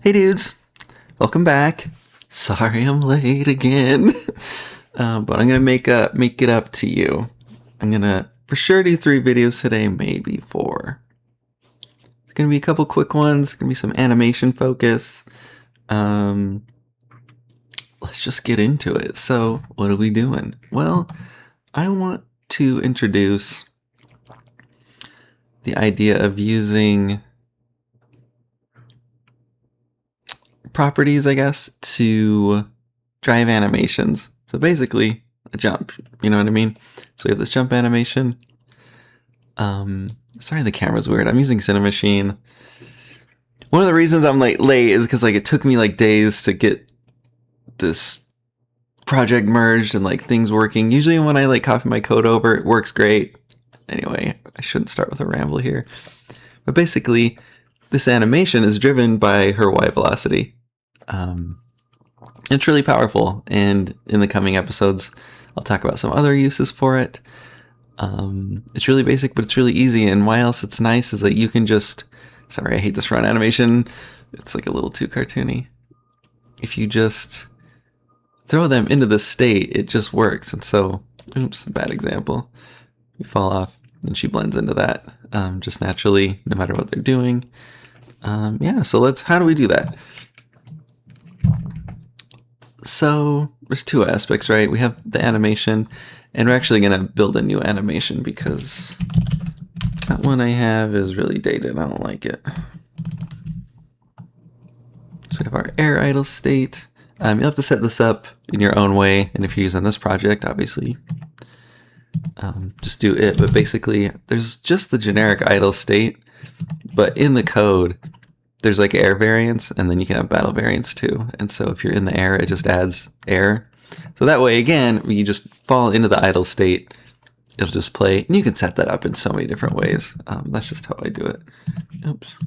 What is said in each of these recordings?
Hey dudes, welcome back. Sorry I'm late again, but I'm gonna make it up to you. I'm gonna for sure do 3 videos today, maybe 4. It's gonna be a couple quick ones. Gonna be some animation focus. Let's just get into it. So, what are we doing? Well, I want to introduce the idea of using properties, I guess, to drive animations. So basically, a jump, you know what I mean? So we have this jump animation. Sorry the camera's weird. I'm using Cinemachine. One of the reasons I'm late is because it took me days to get this project merged and things working. Usually when I copy my code over, it works great. Anyway, I shouldn't start with a ramble here. But basically, this animation is driven by her Y velocity. It's really powerful, and in the coming episodes I'll talk about some other uses for it. It's really basic, but it's really easy, and why else it's nice is that you can just... Sorry, I hate this run animation. It's a little too cartoony. If you just throw them into the state, it just works. And so, oops, bad example. You fall off, and she blends into that just naturally, no matter what they're doing. Yeah, so how do we do that? So there's 2 aspects, right? We have the animation, and we're actually going to build a new animation because that one I have is really dated. I don't like it. So we have our air idle state. You'll have to set this up in your own way, and if you're using this project, obviously, just do it. But basically, there's just the generic idle state, but in the code, there's air variants, and then you can have battle variants too. And so if you're in the air, it just adds air. So that way, again, when you just fall into the idle state, it'll just play. And you can set that up in so many different ways. That's just how I do it. Oops.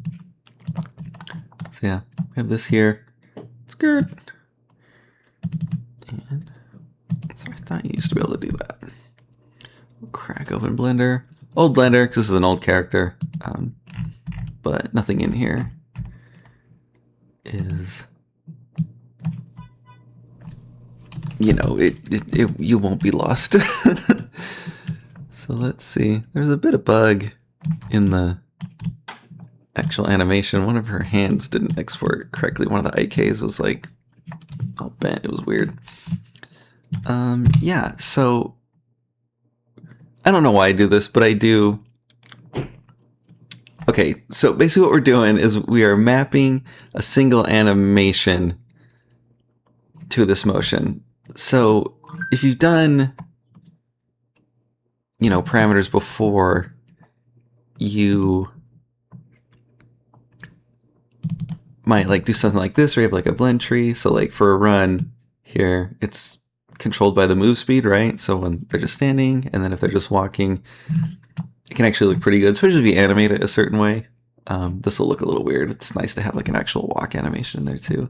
So yeah, we have this here. It's good. And so I thought you used to be able to do that. We'll crack open Blender. Old Blender, because this is an old character. But nothing in here is, you won't be lost. So let's see. There's a bit of bug in the actual animation. One of her hands didn't export correctly. One of the IKs was all bent. It was weird. Yeah, so I don't know why I do this, but I do. Okay, so basically what we're doing is we are mapping a single animation to this motion. So if you've done, parameters before, you might do something like this, or you have a blend tree. So for a run here, it's controlled by the move speed, right? So when they're just standing, and then if they're just walking, it can actually look pretty good, especially if you animate it a certain way. This will look a little weird. It's nice to have an actual walk animation in there too.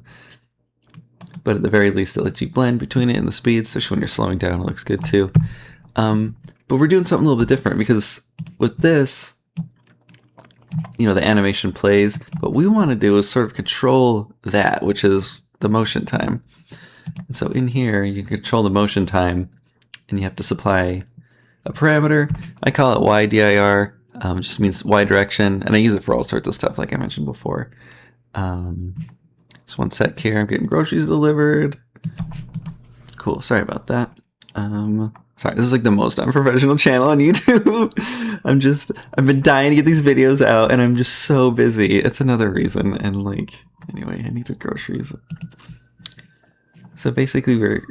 But at the very least, it lets you blend between it and the speed, especially when you're slowing down, it looks good too. But we're doing something a little bit different, because with this, the animation plays. What we want to do is sort of control that, which is the motion time. And so in here, you control the motion time, and you have to supply a parameter. I call it YDIR. Just means Y direction, and I use it for all sorts of stuff, like I mentioned before. Just one sec here. I'm getting groceries delivered. Cool. Sorry about that. Sorry, this is the most unprofessional channel on YouTube. I've been dying to get these videos out, and I'm just so busy. It's another reason. And anyway, I needed groceries. So basically, we're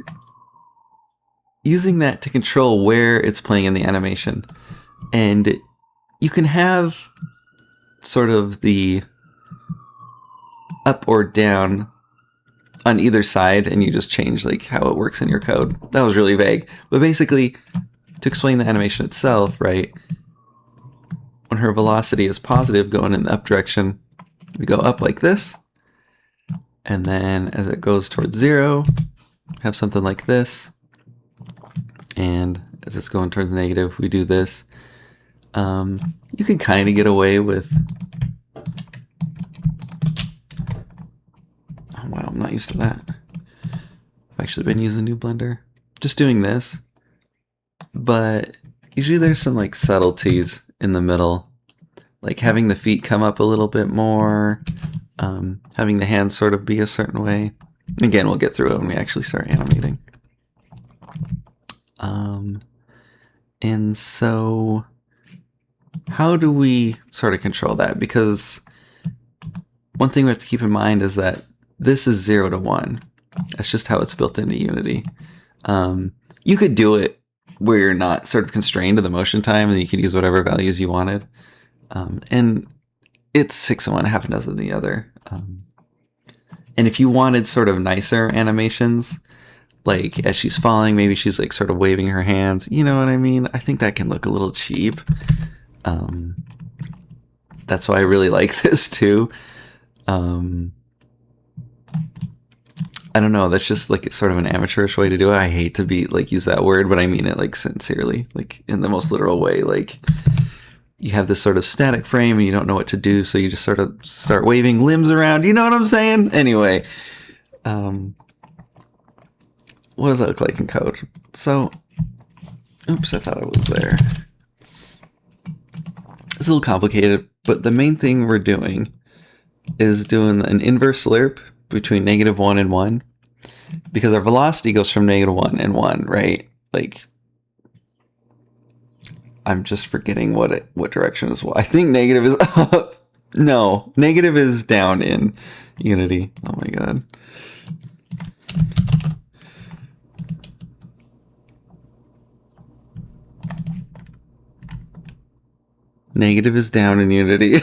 using that to control where it's playing in the animation. And you can have sort of the up or down on either side, and you just change how it works in your code. That was really vague. But basically, to explain the animation itself, right, when her velocity is positive going in the up direction, we go up like this. And then as it goes towards 0, have something like this. And as it's going towards negative, we do this. You can kind of get away with wow, I'm not used to that. I've actually been using New Blender. Just doing this. But usually there's some like subtleties in the middle. Like having the feet come up a little bit more. Having the hands sort of be a certain way. Again, we'll get through it when we actually start animating. And so how do we sort of control that? Because one thing we have to keep in mind is that this is 0 to 1. That's just how it's built into Unity. You could do it where you're not sort of constrained to the motion time and you could use whatever values you wanted. And it's 6 of one, half a dozen of the other. And if you wanted sort of nicer animations, like as she's falling, maybe she's like sort of waving her hands, you know what I mean? I think that can look a little cheap. That's why I really like this too. I don't know, that's just like sort of an amateurish way to do it. I hate to be like use that word, but I mean it like sincerely, like in the most literal way. Like you have this sort of static frame and you don't know what to do, so you just sort of start waving limbs around. You know what I'm saying? Anyway, what does that look like in code? So, oops, I thought I was there. It's a little complicated, but the main thing we're doing is doing an inverse slurp between -1 and 1, because our velocity goes from -1 and 1, right? Like, I'm just forgetting what direction is what. I think negative is up. No, negative is down in Unity. Oh my god. Negative is down in Unity.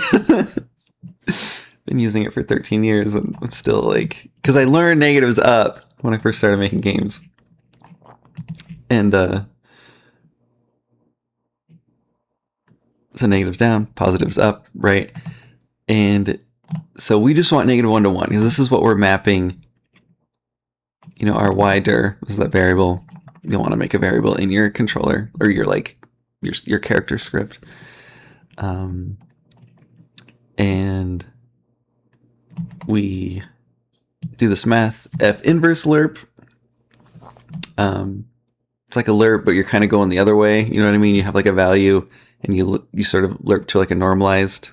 Been using it for 13 years and I'm still like, because I learned negatives up when I first started making games. And so negatives down, positives up, right? And so we just want -1 to 1 because this is what we're mapping. You know, our y_dir, this is that variable. You'll want to make a variable in your controller or your like your character script. And we do this math f inverse lerp. It's like a lerp, but you're kind of going the other way. You know what I mean? You have like a value, and you sort of lerp to like a normalized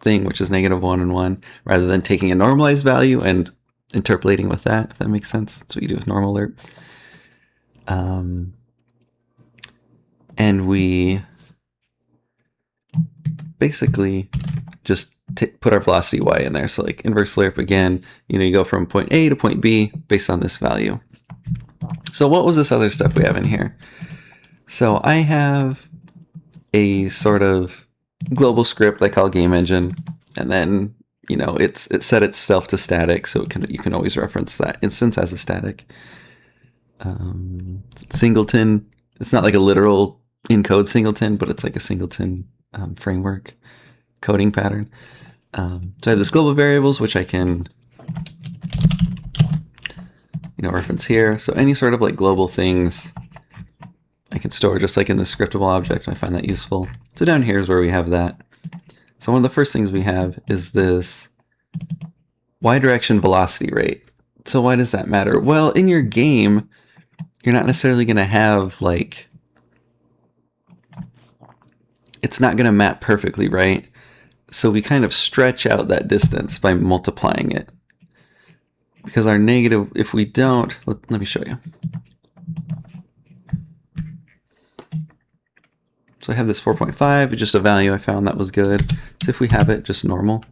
thing, which is -1 and 1, rather than taking a normalized value and interpolating with that. If that makes sense, that's what you do with normal lerp. And we basically just put our velocity y in there. So like inverse lerp again, you know, you go from point A to point B based on this value. So what was this other stuff we have in here? So I have a sort of global script I call game engine, and then you know it set itself to static, so you can always reference that instance as a static. Singleton. It's not like a literal encode singleton, but it's like a singleton framework coding pattern. So I have this global variables, which I can, you know, reference here. So any sort of like global things I can store just like in the scriptable object. I find that useful. So down here is where we have that. So one of the first things we have is this y direction velocity rate. So why does that matter? Well, in your game, you're not necessarily going to have like, it's not going to map perfectly, right? So we kind of stretch out that distance by multiplying it. Because our negative, if we don't, let me show you. So I have this 4.5, just a value I found that was good. So if we have it just normal,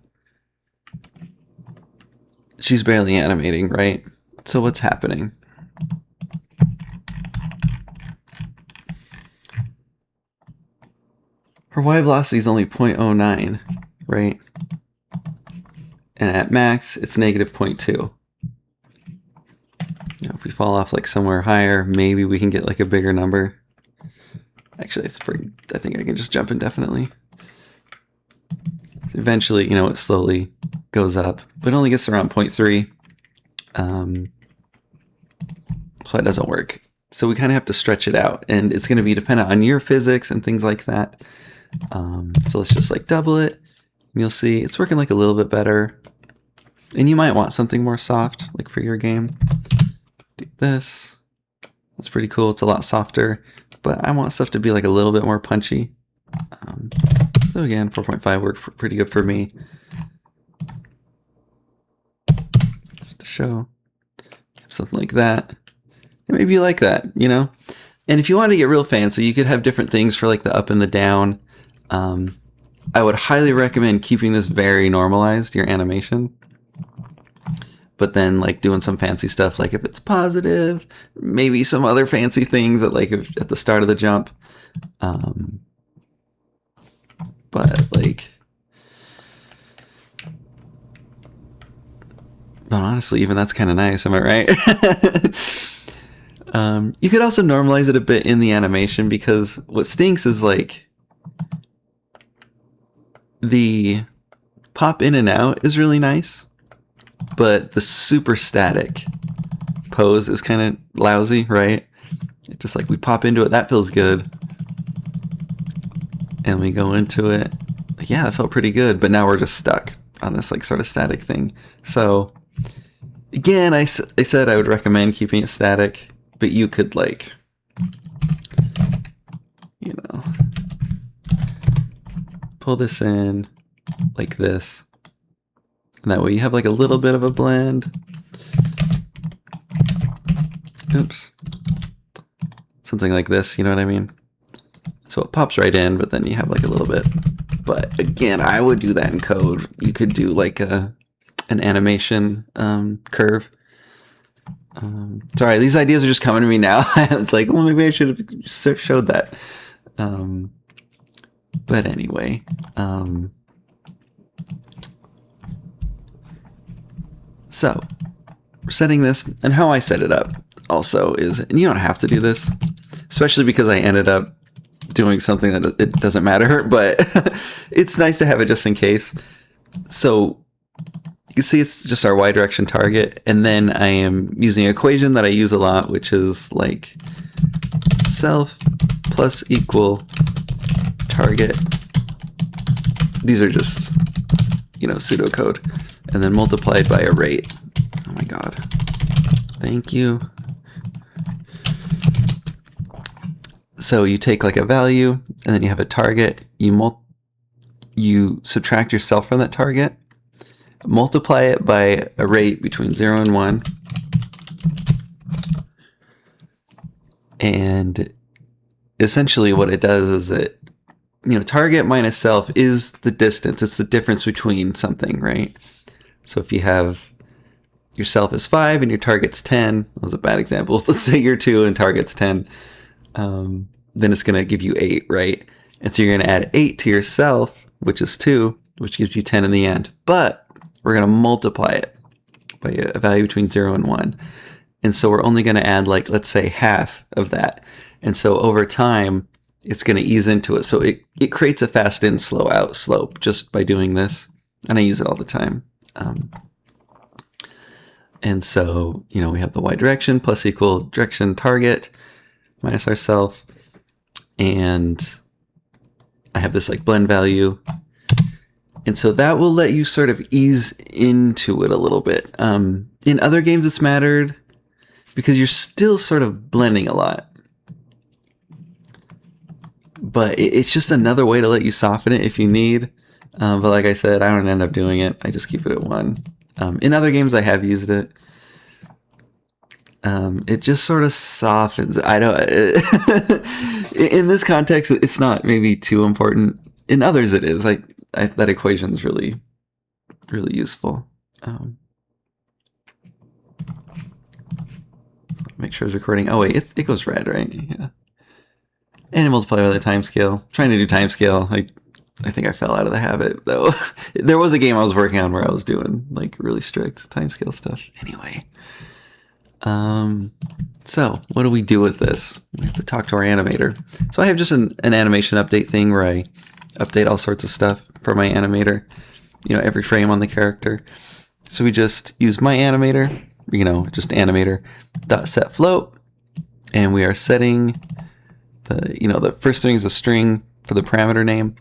she's barely animating, right? So what's happening? Her y velocity is only 0.09, right? And at max, it's -0.2. You know, if we fall off like somewhere higher, maybe we can get like a bigger number. Actually, I think I can just jump indefinitely. Eventually, you know, it slowly goes up, but it only gets around 0.3. So that doesn't work. So we kind of have to stretch it out, and it's going to be dependent on your physics and things like that. So let's just like double it, and you'll see it's working like a little bit better. And you might want something more soft, like for your game. Do this. That's pretty cool. It's a lot softer, but I want stuff to be like a little bit more punchy. So again, 4.5 worked pretty good for me. Just to show something like that. Maybe you like that, you know? And if you want to get real fancy, you could have different things for like the up and the down. I would highly recommend keeping this very normalized, your animation. But then like doing some fancy stuff, like if it's positive, maybe some other fancy things at like at the start of the jump. But honestly, even that's kind of nice, am I right? You could also normalize it a bit in the animation, because what stinks is like the pop in and out is really nice, but the super static pose is kind of lousy, right? It's just like we pop into it, that feels good. And we go into it, yeah, that felt pretty good, but now we're just stuck on this like sort of static thing. So again, I said I would recommend keeping it static, but you could like, you know, pull this in like this. And that way you have like a little bit of a blend. Oops. Something like this, you know what I mean? So it pops right in, but then you have like a little bit. But again, I would do that in code. You could do like an animation curve. Sorry, these ideas are just coming to me now. It's like, well, maybe I should have showed that. But anyway, so we're setting this, and how I set it up also is, and you don't have to do this, especially because I ended up doing something that it doesn't matter, but it's nice to have it just in case. So you can see it's just our Y direction target, and then I am using an equation that I use a lot, which is like self plus equal target. These are just, you know, pseudocode, and then multiplied by a rate. Oh my god. Thank you. So you take like a value, and then you have a target. You subtract yourself from that target, multiply it by a rate between 0 and 1, and essentially what it does is it, you know, target minus self is the distance. It's the difference between something, right? So if you have your self is 5 and your target's 10, that was a bad example. Let's say you're 2 and target's 10. Then it's going to give you 8, right? And so you're going to add 8 to yourself, which is 2, which gives you 10 in the end. But we're going to multiply it by a value between 0 and 1. And so we're only going to add, like, let's say half of that. And so over time, it's going to ease into it. So it creates a fast in, slow out slope just by doing this. And I use it all the time. And so, you know, we have the Y direction plus equal direction target minus ourself. And I have this like blend value. And so that will let you sort of ease into it a little bit. In other games, it's mattered because you're still sort of blending a lot. But it's just another way to let you soften it if you need. But like I said, I don't end up doing it. I just keep it at 1. In other games, I have used it. It just sort of softens. I don't. In this context, it's not maybe too important. In others, it is. That equation is really, really useful. Make sure it's recording. Oh wait, it goes red, right? Yeah. And multiply by the time scale. Trying to do time scale. I think I fell out of the habit though. There was a game I was working on where I was doing like really strict time scale stuff. Anyway. So what do we do with this? We have to talk to our animator. So I have just an animation update thing where I update all sorts of stuff for my animator, you know, every frame on the character. So we just use my animator, you know, just animator dot set float, and we are setting the first thing is a string for the parameter name,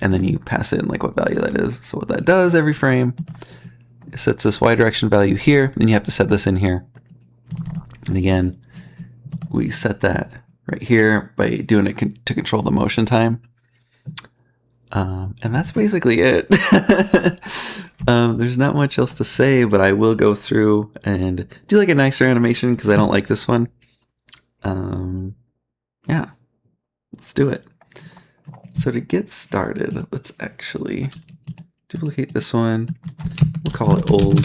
and then you pass in like what value that is. So what that does every frame it sets this Y direction value here, and you have to set this in here. And again, we set that right here by doing it to control the motion time. And that's basically it. There's not much else to say, but I will go through and do like a nicer animation because I don't like this one. Yeah, let's do it. So to get started, let's actually duplicate this one. We'll call it old.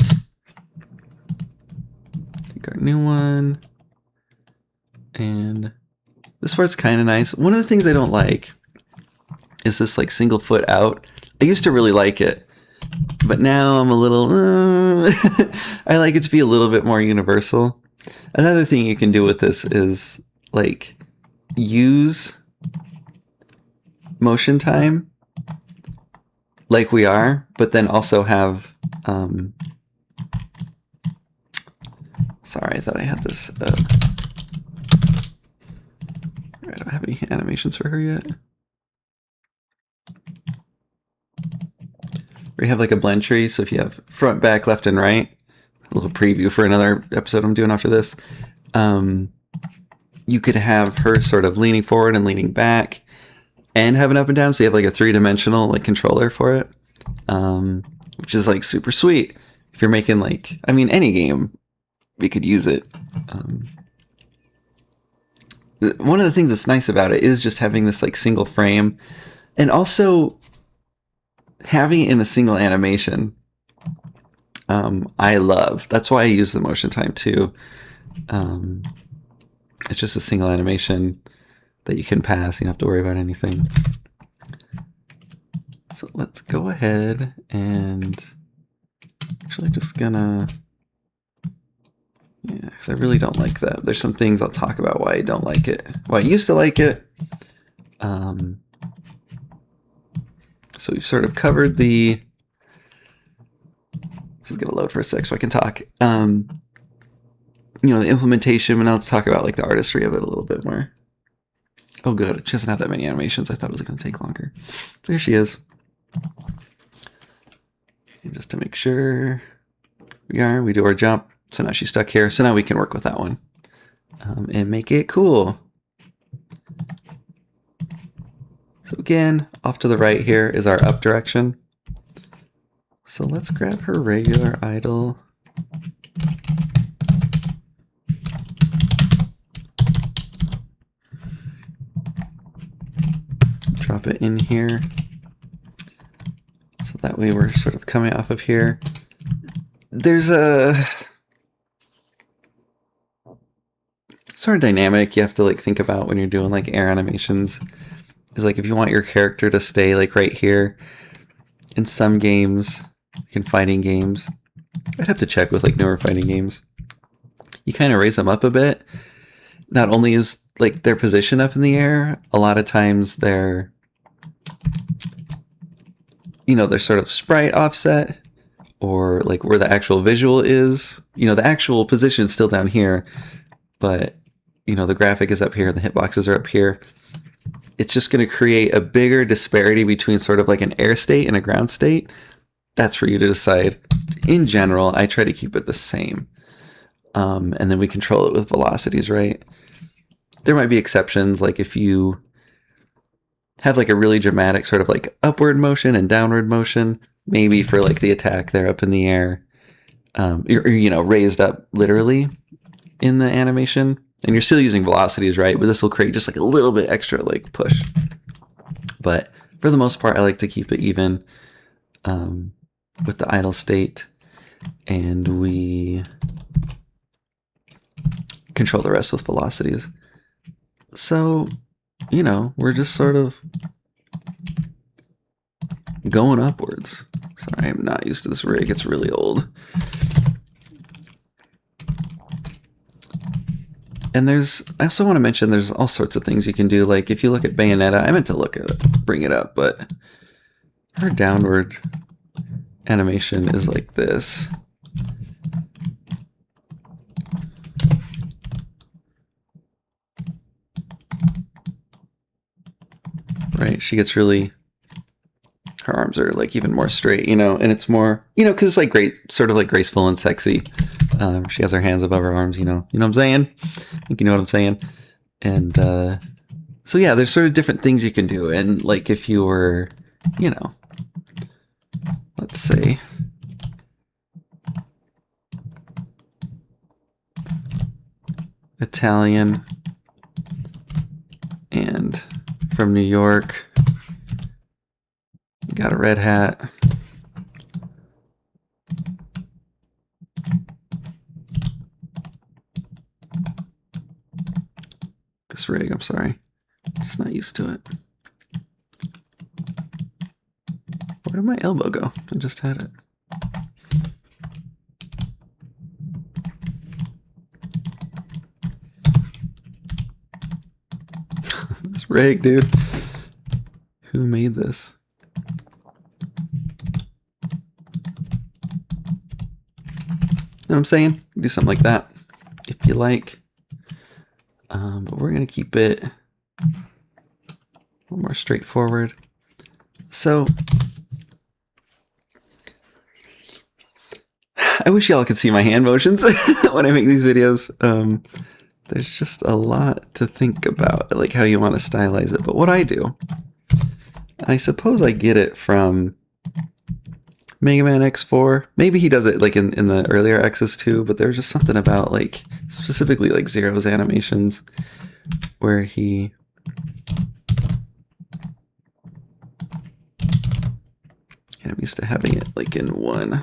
Take our new one. And this part's kind of nice. One of the things I don't like is this like single foot out. I used to really like it, but now I'm a little, I like it to be a little bit more universal. Another thing you can do with this is like use motion time like we are, but then also have, sorry, I thought I had this, I don't have any animations for her yet. We have like a blend tree, so if you have front, back, left, and right, a little preview for another episode I'm doing after this, you could have her sort of leaning forward and leaning back and have an up and down, so you have like a three-dimensional like controller for it, which is like super sweet. If you're making like, I mean, any game, we could use it. One of the things that's nice about it is just having this like single frame, and also having it in a single animation. I love. That's why I use the motion time too. It's just a single animation that you can pass. You don't have to worry about anything. So let's go ahead and actually just gonna, yeah, because I really don't like that. There's some things I'll talk about why I don't like it. Why I used to like it. So we've sort of covered the, this is going to load for a sec so I can talk. You know, the implementation, and now let's talk about like the artistry of it a little bit more. Oh good, it doesn't have that many animations. I thought it was going to take longer. So here she is. And just to make sure we do our jump. So now she's stuck here. So now we can work with that one and make it cool. So again, off to the right here is our up direction. So let's grab her regular idle. Drop it in here. So that way we're sort of coming off of here. There's a sort of dynamic you have to like think about when you're doing like air animations. Is like if you want your character to stay like right here. In some games, like in fighting games, I'd have to check with like newer fighting games. You kind of raise them up a bit. Not only is like their position up in the air, a lot of times they're, you know, they're sort of sprite offset, or like where the actual visual is. You know, the actual position is still down here, but you know, the graphic is up here and the hitboxes are up here. It's just going to create a bigger disparity between sort of like an air state and a ground state. That's for you to decide. In general, I try to keep it the same. And then we control it with velocities, right? There might be exceptions, like if you have like a really dramatic sort of like upward motion and downward motion, maybe for like the attack, they're up in the air, or, you know, raised up literally in the animation. And you're still using velocities, right? But this will create just like a little bit extra like push. But for the most part, I like to keep it even with the idle state. And we control the rest with velocities. So, you know, we're just sort of going upwards. Sorry, I'm not used to this rig. It's really old. And I also want to mention there's all sorts of things you can do. Like if you look at Bayonetta, I meant to bring it up, but her downward animation is like this. Right, she gets really, her arms are like even more straight, you know, and it's more, you know, because it's like great, sort of like graceful and sexy. She has her hands above her arms, you know what I'm saying? I think you know what I'm saying. And so yeah, there's sort of different things you can do. And like if you were, you know, let's say Italian and from New York, got a red hat. This rig, I'm sorry. Just not used to it. Where did my elbow go? I just had it. This rig, dude. Who made this? You know what I'm saying? Do something like that if you like. But we're going to keep it a little more straightforward. So I wish y'all could see my hand motions when I make these videos. There's just a lot to think about, like how you want to stylize it. But what I do, and I suppose I get it from Mega Man X4. Maybe he does it like in the earlier X's too, but there's just something about like specifically like Zero's animations where he I'm used to having it like in one.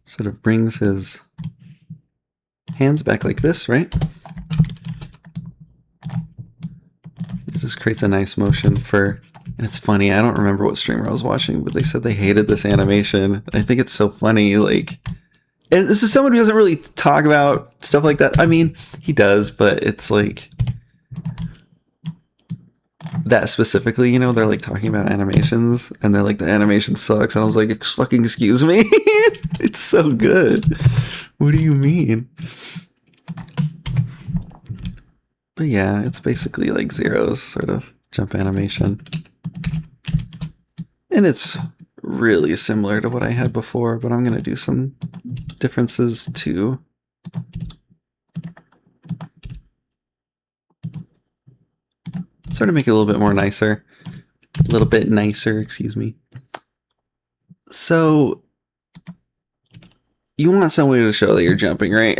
Sort of brings his hands back like this, right? It just creates a nice motion for, and it's funny, I don't remember what streamer I was watching, but they said they hated this animation. I think it's so funny, like, and this is someone who doesn't really talk about stuff like that. I mean, he does, but it's like, that specifically, you know, they're like talking about animations, and they're like, the animation sucks, and I was like, fucking excuse me? It's so good. What do you mean? But yeah, it's basically like Zero's sort of jump animation. And it's really similar to what I had before, but I'm going to do some differences too. Sort of make it a little bit more nicer. A little bit nicer, excuse me. So you want some way to show that you're jumping, right?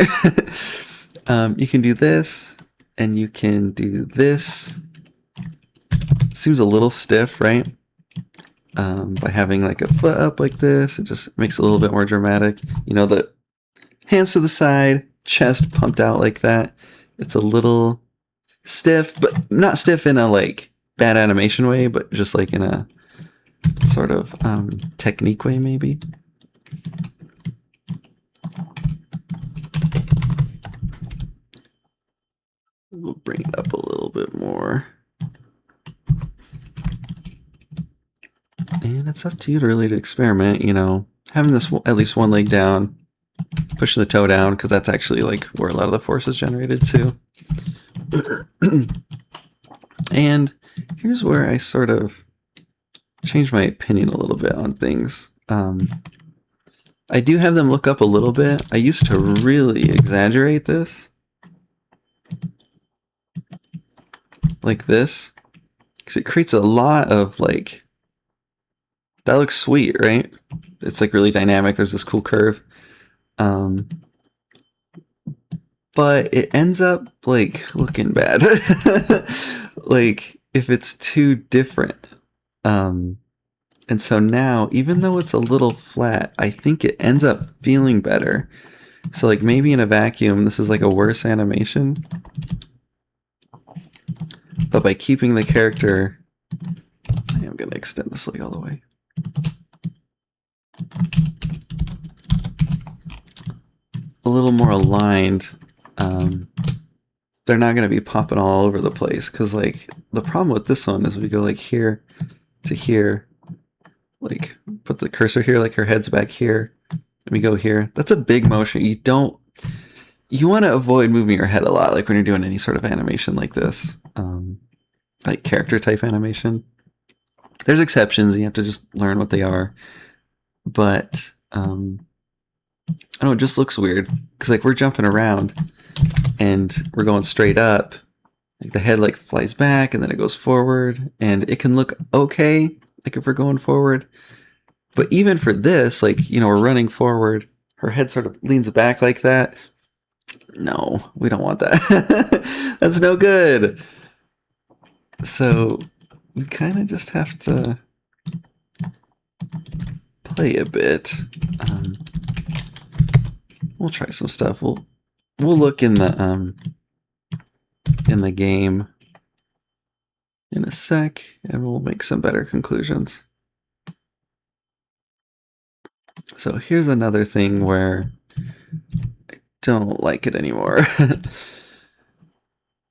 You can do this, and you can do this. Seems a little stiff, right? By having like a foot up like this, it just makes it a little bit more dramatic. You know, the hands to the side, chest pumped out like that. It's a little stiff, but not stiff in a like bad animation way, but just like in a sort of technique way, maybe. We'll bring it up a little bit more. And it's up to you to really to experiment, you know, having this at least one leg down, pushing the toe down, because that's actually like where a lot of the force is generated too. And here's where I sort of changed my opinion a little bit on things. I do have them look up a little bit. I used to really exaggerate this. Like this. Because it creates a lot of like, that looks sweet, right? It's like really dynamic. There's this cool curve. But it ends up like looking bad. Like if it's too different. And so now, even though it's a little flat, I think it ends up feeling better. So like maybe in a vacuum, this is like a worse animation. But by keeping the character, I'm going to extend this leg all the way. A little more aligned. They're not going to be popping all over the place, because like the problem with this one is we go like here to here, like put the cursor here, like her head's back here, Let me go here. That's a big motion. You want to avoid moving your head a lot, like when you're doing any sort of animation like this, like character type animation. There's exceptions. You have to just learn what they are. But I don't know, it just looks weird because like we're jumping around and we're going straight up. Like the head like flies back and then it goes forward, and it can look okay, like if we're going forward. But even for this, like, you know, we're running forward, her head sort of leans back like that. No, we don't want that. That's no good. So we kind of just have to play a bit. We'll try some stuff. We'll look in the game in a sec, and we'll make some better conclusions. So here's another thing where I don't like it anymore.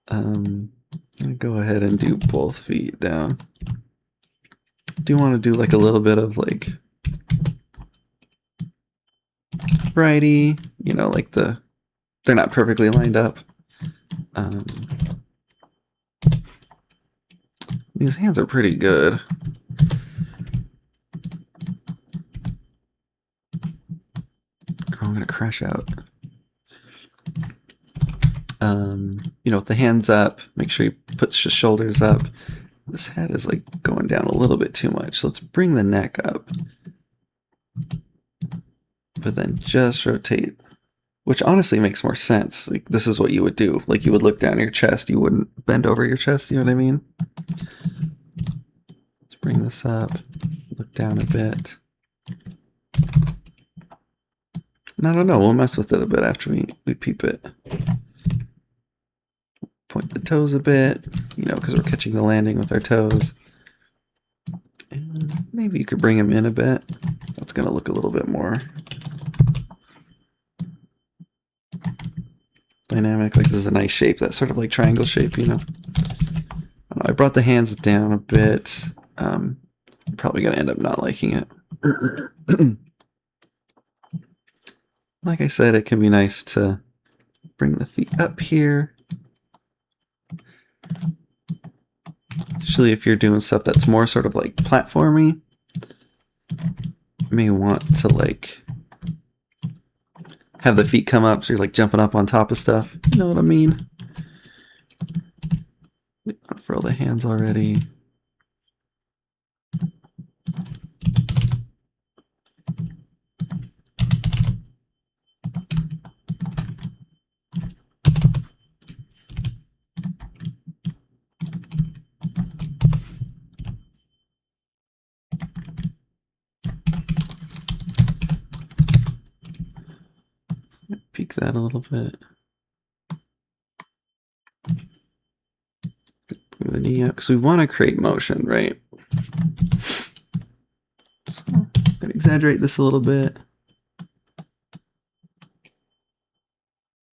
I'm gonna go ahead and do both feet down. Do want to do like a little bit of like variety, you know, like they're not perfectly lined up. These hands are pretty good. Girl, I'm gonna crash out. You know, with the hands up, make sure you put your shoulders up. This head is like going down a little bit too much. So let's bring the neck up. But then just rotate, which honestly makes more sense. Like this is what you would do. Like you would look down your chest. You wouldn't bend over your chest. You know what I mean? Let's bring this up. Look down a bit. And I don't know. We'll mess with it a bit after we peep it. Point the toes a bit, you know, because we're catching the landing with our toes. And maybe you could bring them in a bit. That's going to look a little bit more dynamic. Like this is a nice shape, that sort of like triangle shape, you know. I brought the hands down a bit. I'm probably going to end up not liking it. Like I said, it can be nice to bring the feet up here. Especially if you're doing stuff that's more sort of like platformy, you may want to like have the feet come up so you're like jumping up on top of stuff. You know what I mean? We unfurl the hands already. Peek that a little bit. Bring the knee up because we want to create motion, right? So I'm going to exaggerate this a little bit.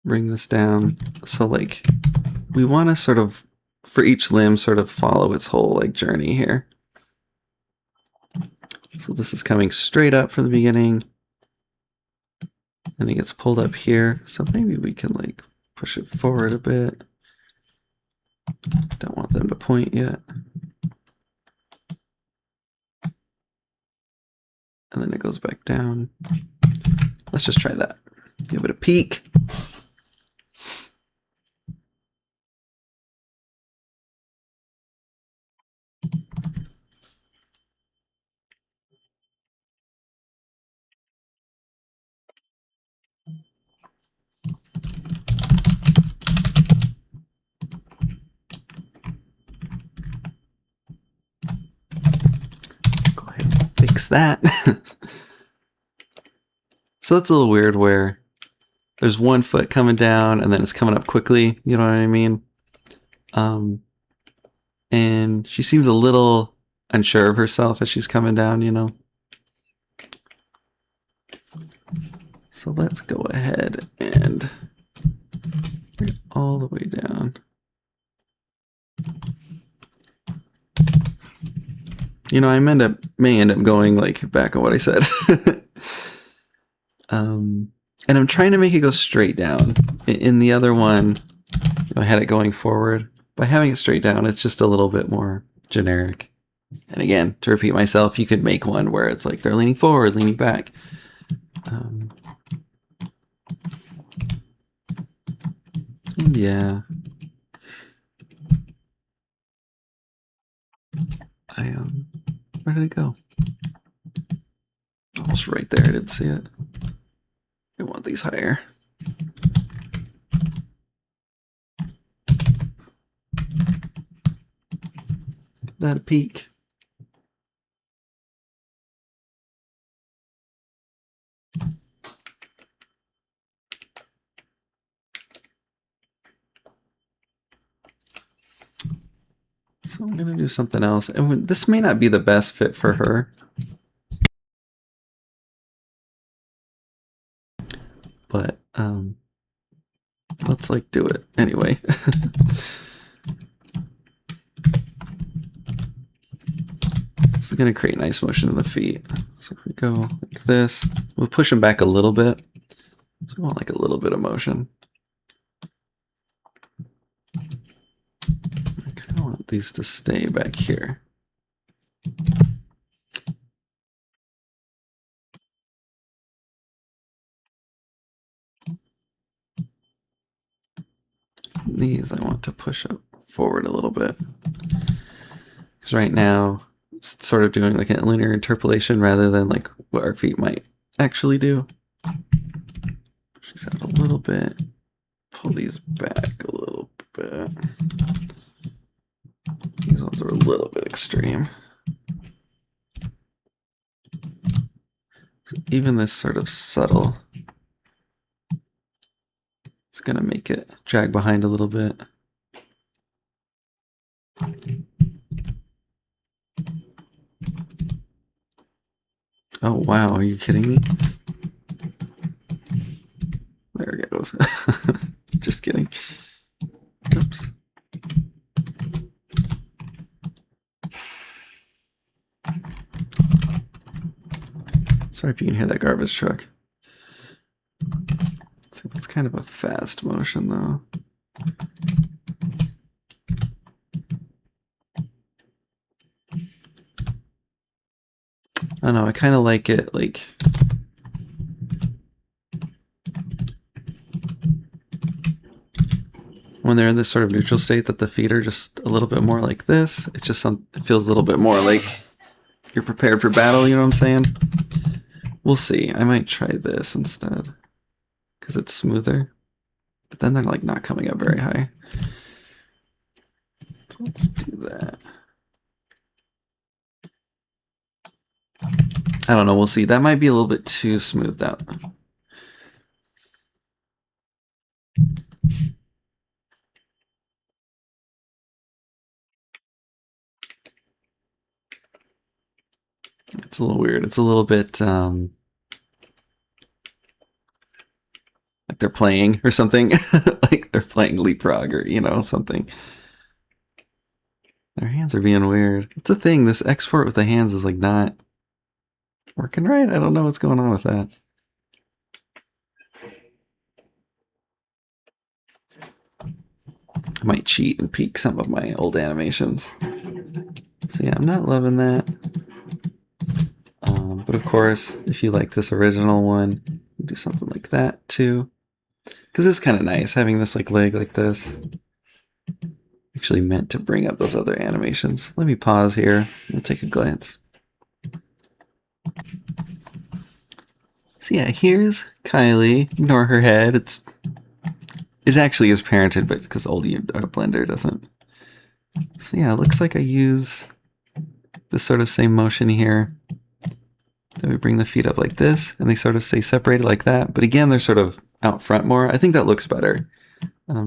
Bring this down. So like we want to sort of, for each limb, sort of follow its whole like journey here. So this is coming straight up from the beginning. And it gets pulled up here. So maybe we can like push it forward a bit. Don't want them to point yet. And then it goes back down. Let's just try that. Give it a peek. Go ahead and fix that. So that's a little weird where there's one foot coming down and then it's coming up quickly. You know what I mean? And she seems a little unsure of herself as she's coming down, you know? So let's go ahead and bring it all the way down. You know, I may end up going like back on what I said. And I'm trying to make it go straight down. In the other one, I had it going forward. By having it straight down, it's just a little bit more generic. And again, to repeat myself, you could make one where it's like they're leaning forward, leaning back. Yeah. Where did it go? Almost right there. I didn't see it. I want these higher. That a peak. So I'm going to do something else. And this may not be the best fit for her. But let's like do it anyway. This is going to create nice motion in the feet. So if we go like this, we'll push them back a little bit. So we want like a little bit of motion. I kind of want these to stay back here. These I want to push up forward a little bit. Because right now, it's sort of doing like a linear interpolation rather than like what our feet might actually do. Push these out a little bit. Pull these back a little bit. These ones are a little bit extreme. So even this sort of subtle, it's going to make it drag behind a little bit. Oh, wow. Are you kidding me? There it goes. Just kidding. Oops. Sorry if you can hear that garbage truck. So that's kind of a fast motion, though. I don't know. I kind of like it like when they're in this sort of neutral state that the feet are just a little bit more like this. It's just it feels a little bit more like you're prepared for battle. You know what I'm saying? We'll see. I might try this instead because it's smoother. But then they're like not coming up very high. So let's do that. I don't know. We'll see. That might be a little bit too smoothed out. It's a little weird. It's a little bit like they're playing or something. Like they're playing leapfrog or, you know, something. Their hands are being weird. It's a thing. This export with the hands is like not working right. I don't know what's going on with that. I might cheat and peek some of my old animations. So yeah, I'm not loving that. But of course, if you like this original one, you do something like that too. Because it's kind of nice having this like leg like this. Actually meant to bring up those other animations. Let me pause here. We'll take a glance. So yeah, here's Kylie. Ignore her head. It actually is parented, but because old Blender doesn't. So yeah, it looks like I use this sort of same motion here. Then we bring the feet up like this, and they sort of stay separated like that. But again, they're sort of out front more. I think that looks better.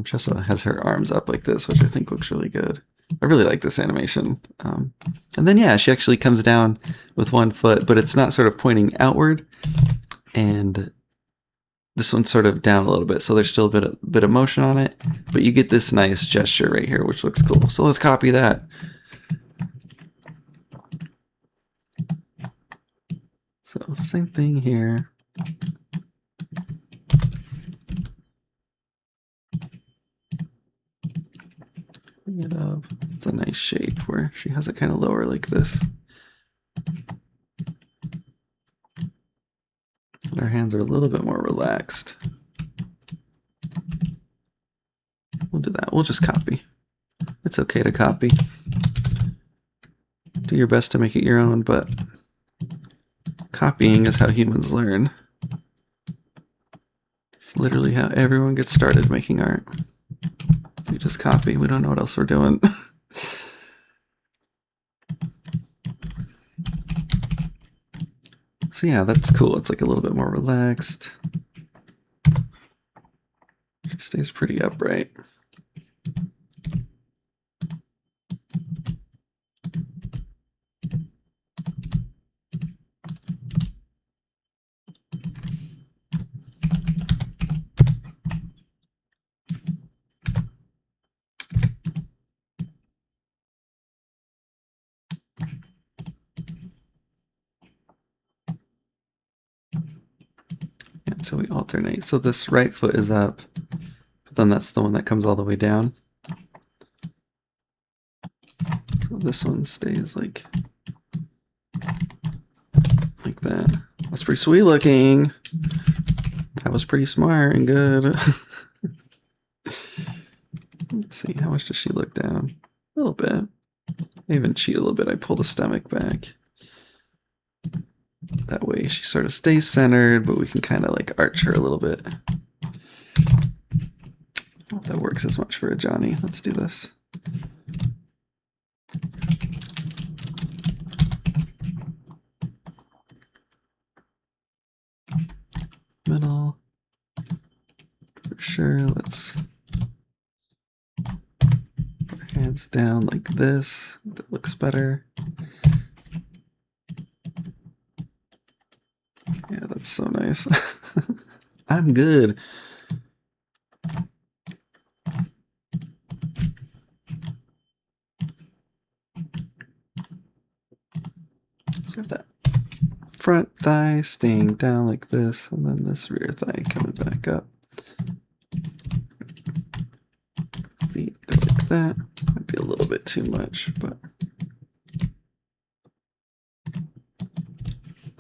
She also has her arms up like this, which I think looks really good. I really like this animation. And then yeah, she actually comes down with one foot, but it's not sort of pointing outward. And this one's sort of down a little bit, so there's still a bit of motion on it. But you get this nice gesture right here, which looks cool. So let's copy that. So same thing here. Bring it up. It's a nice shape where she has it kind of lower like this. And her hands are a little bit more relaxed. We'll do that. We'll just copy. It's okay to copy. Do your best to make it your own, but copying is how humans learn. It's literally how everyone gets started making art. We just copy. We don't know what else we're doing. So yeah, that's cool. It's like a little bit more relaxed. She stays pretty upright. And so we alternate. So this right foot is up, but then that's the one that comes all the way down. So this one stays like that. That's pretty sweet looking. That was pretty smart and good. Let's see, how much does she look down? A little bit. I even cheat a little bit. I pull the stomach back. That way she sort of stays centered, but we can kind of like arch her a little bit. I don't know if that works as much for a Johnny. Let's do this. Middle. For sure, let's put our hands down like this. That looks better. Yeah, that's so nice. I'm good. So we have that front thigh staying down like this, and then this rear thigh coming back up. Feet go like that. Might be a little bit too much, but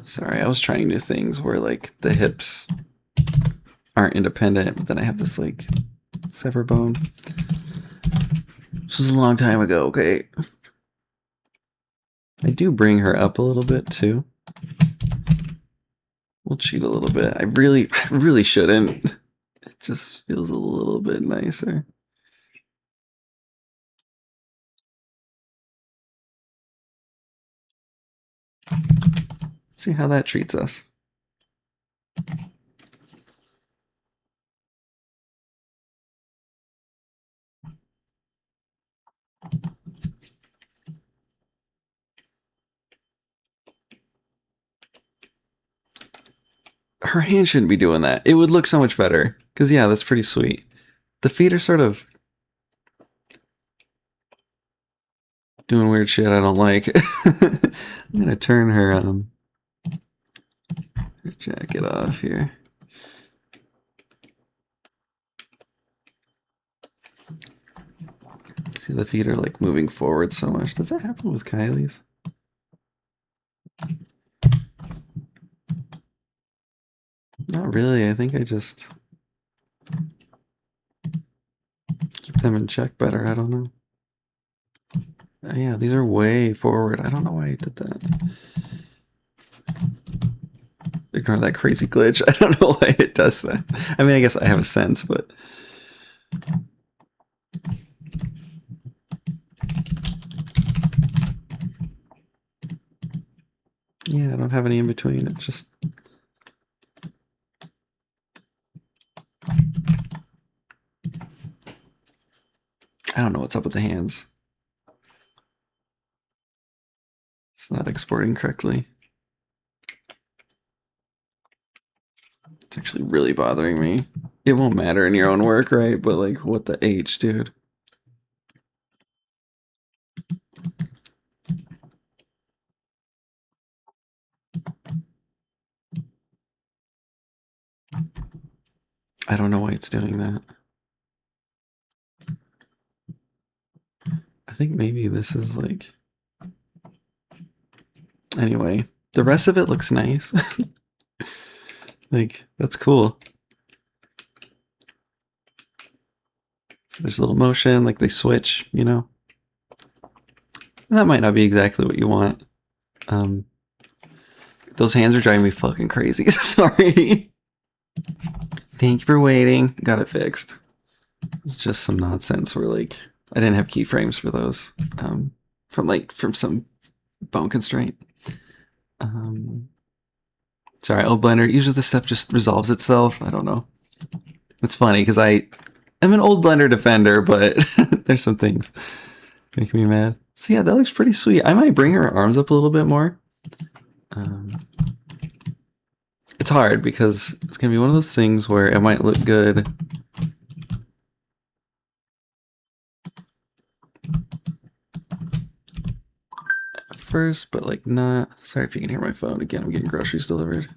sorry, I was trying new things where like the hips aren't independent, but then I have this like sever bone. This was a long time ago, okay? I do bring her up a little bit too. We'll cheat a little bit. I really shouldn't. It just feels a little bit nicer. Let's see how that treats us. Her hand shouldn't be doing that. It would look so much better. Because, yeah, that's pretty sweet. The feet are sort of doing weird shit I don't like. I'm going to turn her jacket off here. See, the feet are like moving forward so much. Does that happen with Kylie's? Not really. I think I just keep them in check better. I don't know. Yeah, these are way forward. I don't know why I did that. Ignore that crazy glitch. I don't know why it does that. I mean, I guess I have a sense, but yeah, I don't have any in between. It's just I don't know what's up with the hands. It's not exporting correctly. It's actually really bothering me. It won't matter in your own work, right? But like, what the H, dude? I don't know why it's doing that. I think maybe this is like... Anyway, the rest of it looks nice. Like, that's cool. There's a little motion, like they switch, you know? And that might not be exactly what you want. Those hands are driving me fucking crazy. Sorry. Thank you for waiting. Got it fixed. It's just some nonsense where like I didn't have keyframes for those from some bone constraint. Sorry, old Blender. Usually this stuff just resolves itself. I don't know. It's funny because I am an old Blender defender, but there's some things making me mad. So yeah, that looks pretty sweet. I might bring her arms up a little bit more. It's hard because it's gonna be one of those things where it might look good at first, but like not. Sorry if you can hear my phone again. I'm getting groceries delivered.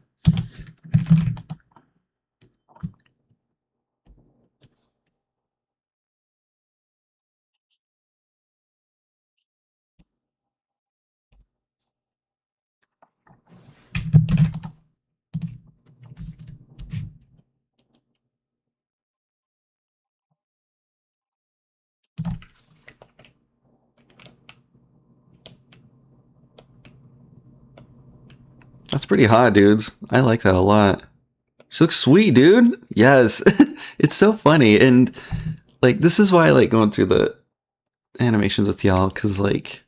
That's pretty hot, dudes. I like that a lot. She looks sweet, dude. Yes. It's so funny. And like, this is why I like going through the animations with y'all, because like,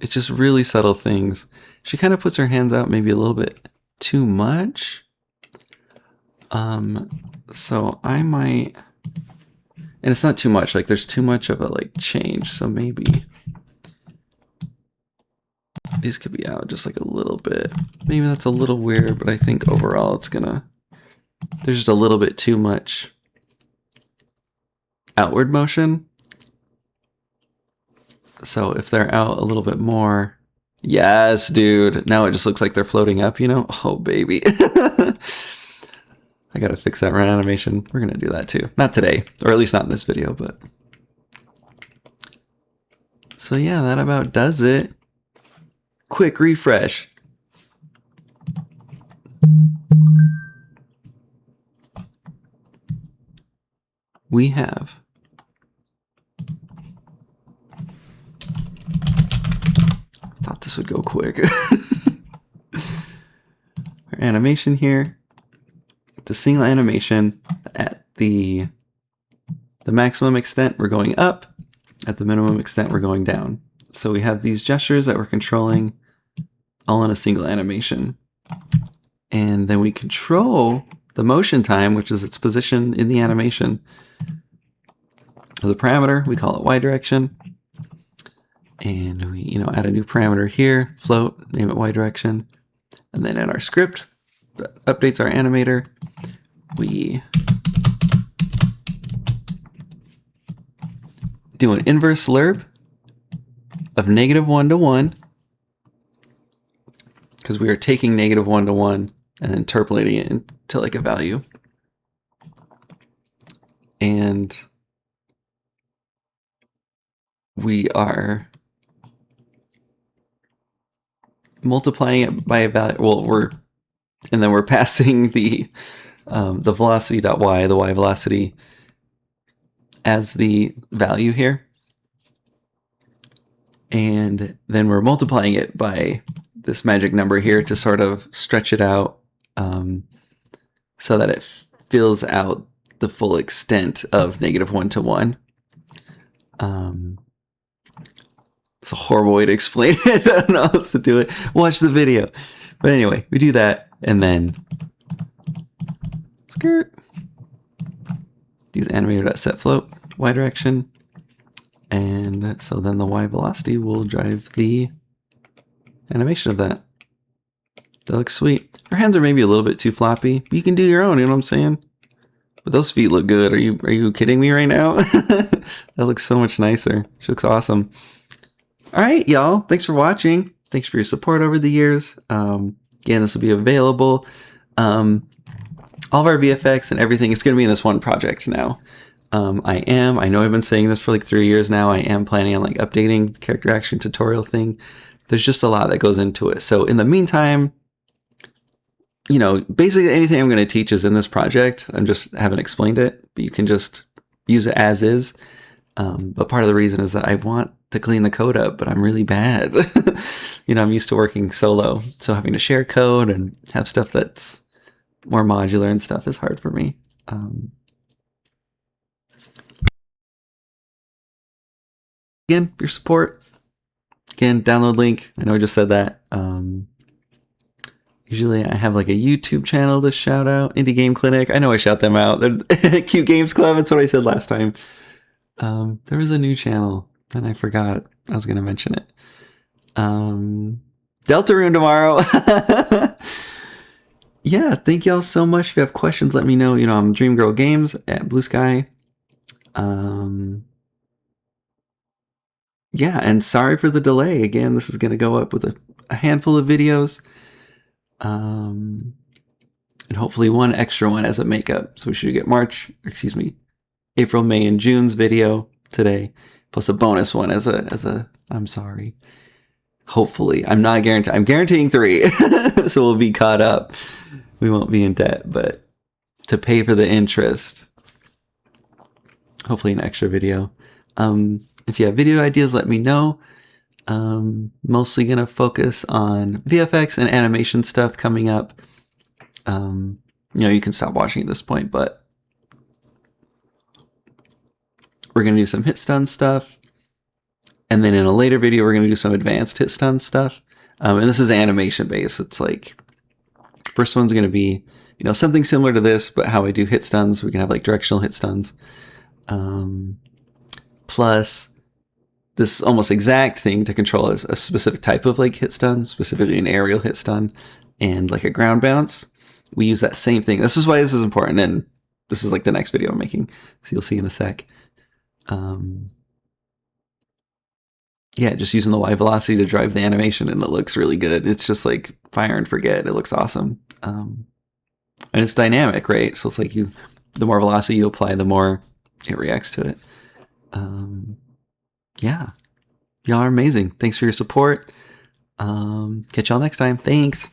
it's just really subtle things. She kind of puts her hands out maybe a little bit too much. So I might, and it's not too much, like there's too much of a like change. So maybe these could be out just like a little bit. Maybe that's a little weird, but I think overall it's gonna, there's just a little bit too much outward motion. So if they're out a little bit more, yes, dude. Now it just looks like they're floating up, you know? Oh, baby. I gotta fix that run animation. We're gonna do that too. Not today, or at least not in this video, but. So yeah, that about does it. Quick refresh. We have thought this would go quick. Our animation here. The single animation at the maximum extent we're going up, at the minimum extent we're going down. So we have these gestures that we're controlling all in a single animation. And then we control the motion time, which is its position in the animation. As a parameter, we call it Y direction. And we, add a new parameter here, float, name it Y direction. And then in our script that updates our animator, we do an inverse lerb of -1 to 1, because we are taking -1 to 1 and interpolating it into like a value. And we are multiplying it by a value. Well, and then we're passing the velocity.y, the y velocity, as the value here. And then we're multiplying it by this magic number here to sort of stretch it out so that it fills out the full extent of -1 to 1. It's a horrible way to explain it. I don't know how else to do it. Watch the video. But anyway, we do that, and then skirt. Use animator.setFloat, Y direction. And so then the Y velocity will drive the animation of that. That looks sweet. Her hands are maybe a little bit too floppy, but you can do your own, you know what I'm saying? But those feet look good. Are you kidding me right now? That looks so much nicer. She looks awesome. All right, y'all. Thanks for watching. Thanks for your support over the years. Again, this will be available. All of our VFX and everything is going to be in this one project now. I know I've been saying this for like 3 years now. I am planning on like updating character action tutorial thing. There's just a lot that goes into it. So in the meantime, you know, basically anything I'm going to teach is in this project. I just haven't explained it, but you can just use it as is. But part of the reason is that I want to clean the code up, but I'm really bad. You know, I'm used to working solo, so having to share code and have stuff that's more modular and stuff is hard for me. Again, your support. Again, download link. I know I just said that. Usually I have like a YouTube channel to shout out. Indie Game Clinic. I know I shout them out. They're Cute Games Club. That's what I said last time. There was a new channel and I forgot I was going to mention it. Deltarune tomorrow. Yeah, thank y'all so much. If you have questions, let me know. You know, I'm Dream Girl Games at Blue Sky. Yeah, and sorry for the delay. Again, this is going to go up with a handful of videos. And hopefully one extra one as a makeup. So we should get April, May, and June's video today, plus a bonus one as a I'm sorry. Hopefully, I'm not guaranteeing. I'm guaranteeing 3, so we'll be caught up. We won't be in debt, but to pay for the interest, hopefully an extra video. If you have video ideas, let me know. Mostly gonna focus on VFX and animation stuff coming up. You know, you can stop watching at this point, but we're gonna do some hit stun stuff. And then in a later video, we're gonna do some advanced hit stun stuff. And this is animation based. It's like, first one's gonna be, you know, something similar to this, but how I do hit stuns. We can have like directional hit stuns. Plus this almost exact thing to control is a specific type of like hit stun, specifically an aerial hit stun and like a ground bounce. We use that same thing. This is why this is important, and this is like the next video I'm making, so you'll see in a sec. Yeah, just using the Y velocity to drive the animation, and it looks really good. It's just like fire and forget. It looks awesome. And it's dynamic, right? So it's like the more velocity you apply, the more it reacts to it. Yeah, y'all are amazing. Thanks for your support. Catch y'all next time. Thanks.